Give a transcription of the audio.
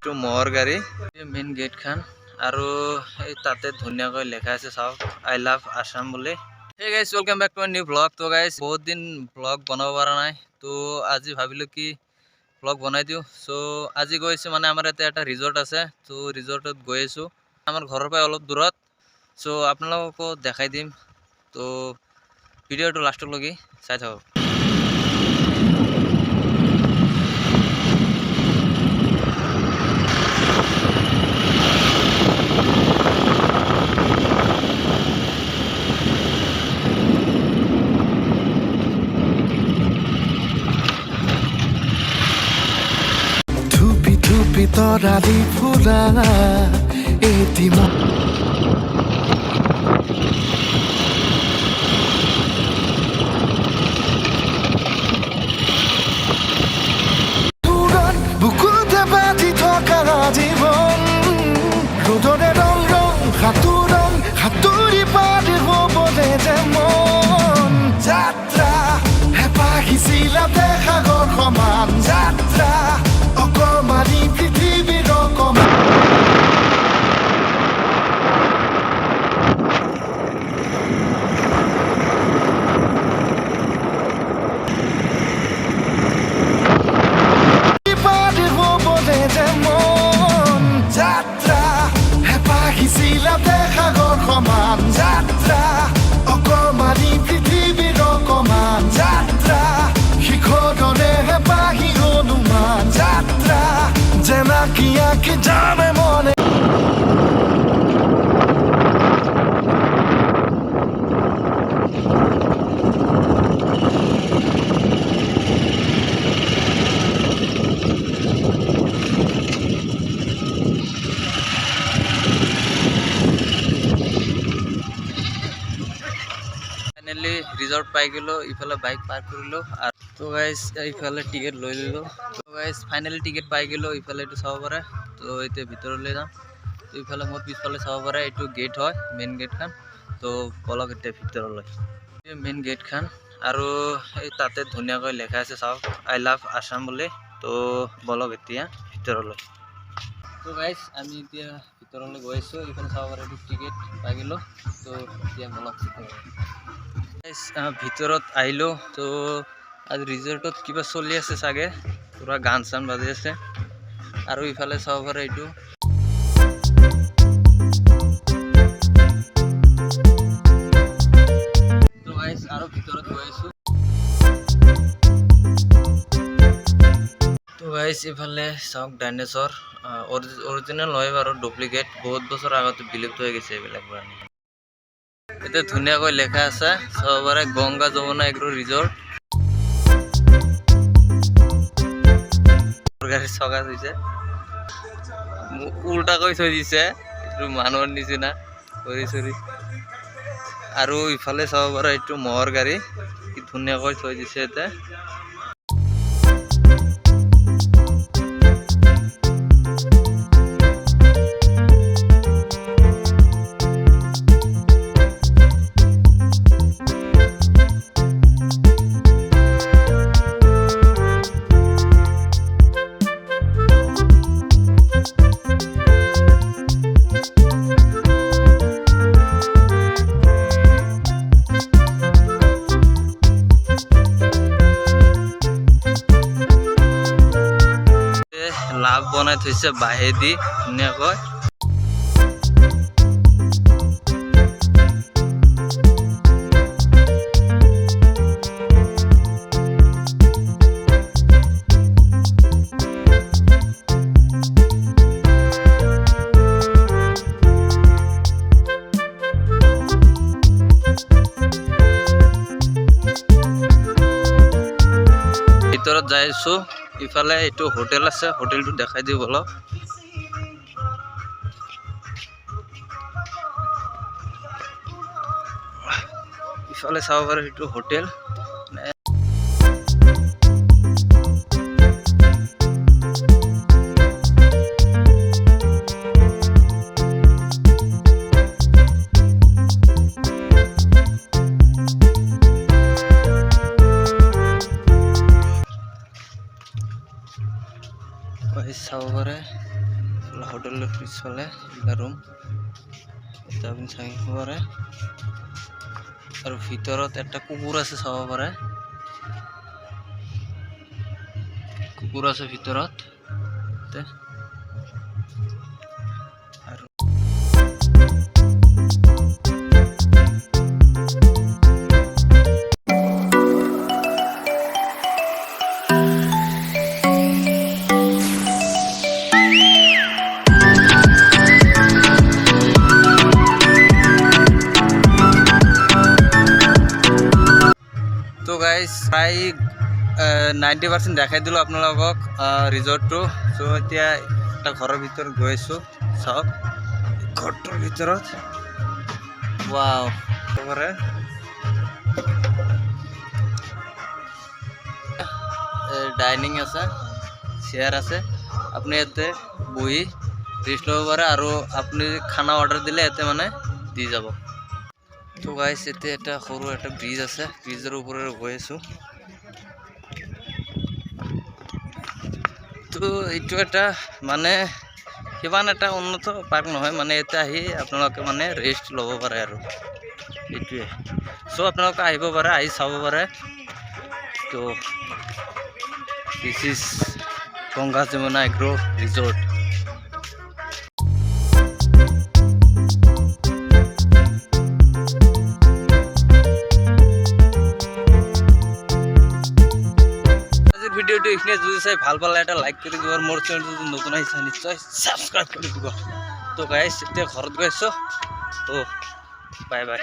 এইটো মহৰ গাড়ী মেইন গেট খান আৰু এই তাতে ধুনীয়াকৈ লেখা আছে চাওক আই লাভ আসাম বুলি। Hey guys, welcome back to a new vlog. तो guys बहुत दिन vlog बनाव पारा নাই तो আজি ভাবিলো কি vlog বনাই দিও। সো আজি গৈছে মানে আমাৰ এতে এটা ৰিজৰ্ট আছে তো ৰিজৰ্টত গৈ আছো আমাৰ ঘৰৰ পৰা অলপ দূৰত। সো আপোনালোকক দেখাই দিম তো ভিডিওটো লাষ্টত লগি চাই থাকক। তৰালি ফুৰা এটি বুকুতে বাজি থকা জীৱন ৰ'দৰে ৰং ৰং সাঁতুৰি পাৰি হ'বলে যে মন যাত্ৰা হেঁপাহিছিলা সাগৰ সমান যাত্ৰা অকমানি পৃথিৱীৰ অকমান হ'বলে যে মন যাত্ৰা হেঁপাহিছিলা সাগৰ সমান যাত্ৰা অকমানি পৃথিৱীৰ অকমান যাত্ৰা শিখৰৰে হেঁপাহি হনুমান যাত্ৰা জেনাকি আঁকি জানে মনে ফাইনালি ৰিজৰ্ট পাই গলো ইফালে বাইক পাৰ্ক কৰিলো আৰু তো গাইস ইফালে টিকেট লৈ লিলো তো গাইস ফাইনালি টিকেট পাই গলো ইফালে এটো চাব পাৰে তো এতিয়া ভিতৰলৈ যাম তো ইফালে মোৰ পিছফালে চাব পাৰে এটো গেট হয় মেইন গেট খান তো বলক এতিয়া ভিতৰলৈ এই মেইন গেট খান আৰু এই তাতে ধুনীয়াকৈ লেখা আছে চাওক আই লাভ আসাম বুলি তো বলক এতিয়া ভিতৰলৈ তো গাইস আমি এতিয়া ভিতৰলৈ গৈ আছো ইফালে চাব পাৰে এটো টিকেট পাই গলো তো এতিয়া বলক ভিতৰত আহিলো তো আজি ৰিজৰ্টত কিবা চলি আছে চাগে পুৰা গান চান বাজি আছে আৰু ইফালে চাব পাৰে এইটো তো গাইস আৰু ভিতৰত গৈ আছো তো গাইস ইফালে চাওক ডাইনোসৰ অৰিজিনেল হয় বাৰু ডুপ্লিকেট বহুত বছৰ আগতে বিলুপ্ত হৈ গৈছে এইবিলাক প্ৰাণী এটা ধুনীয়াকৈ লেখা আছে সবৰে গংগা যমুনা agro ৰিজৰ্ট গাড়ী চকা হৈছে উল্টা কৈ থৈ দিছে এইটো মানুহৰ নিচিনা কৰি চৰি আৰু ইফালে চাব পাৰে এইটো মহৰ গাড়ী কি ধুনীয়াকৈ থৈ দিছে এটা লাভ বনাই থৈছে বাহেদি ধুনীয়াকৈ ভিতৰত যাইছো ইফালে এইটো হোটেল আছে হোটেলটো দেখাই দিও বলক ইফালে চাব পাৰে এইটো হোটেল চাব পাৰে হোটেলেৰ পিছফালে এটা ৰুম, এটা আপনি থাকিব পাৰে। আৰু ভিতৰত একটা কুকুৰ আছে চাব পাৰে, কুকুৰ আছে ভিতৰত। আৰু তো গাইজ প্ৰায় 90% দেখাই দিলোঁ আপোনালোকক ৰিজৰ্টটো। চ' এতিয়া এটা ঘৰৰ ভিতৰত গৈ আছোঁ, চাওক ঘৰটোৰ ভিতৰত। ৱাও, একেবাৰে ডাইনিং আছে, চেয়াৰ আছে, আপুনি ইয়াতে বহি ৰেষ্ট ল'ব পাৰে। আৰু আপুনি খানা অৰ্ডাৰ দিলে ইয়াতে মানে দি যাব। তো গাইজ এতিয়া এটা সৰু এটা ব্ৰিজ আছে, ব্ৰিজৰ ওপৰেৰে গৈ আছোঁ। তো এইটো এটা মানে সিমান এটা উন্নত পাৰ্ক নহয়, মানে ইয়াতে আহি আপোনালোকে মানে ৰেষ্ট ল'ব পাৰে আৰু এইটোৱে। চ' আপোনালোকে আহিব পাৰে, আহি চাব পাৰে। তো this is Ganga Yamuna agro' resort. ভিডিওটো এইখিনি যদি চাই ভাল পালে এটা লাইক কৰি দিব, আৰু মোৰ চেনেলটো যদি নতুন আহিছে নিশ্চয় ছাবস্ক্ৰাইব কৰি দিব। তো গাইজ এতিয়া ঘৰত গৈ আছোঁ, তো বাই বাই।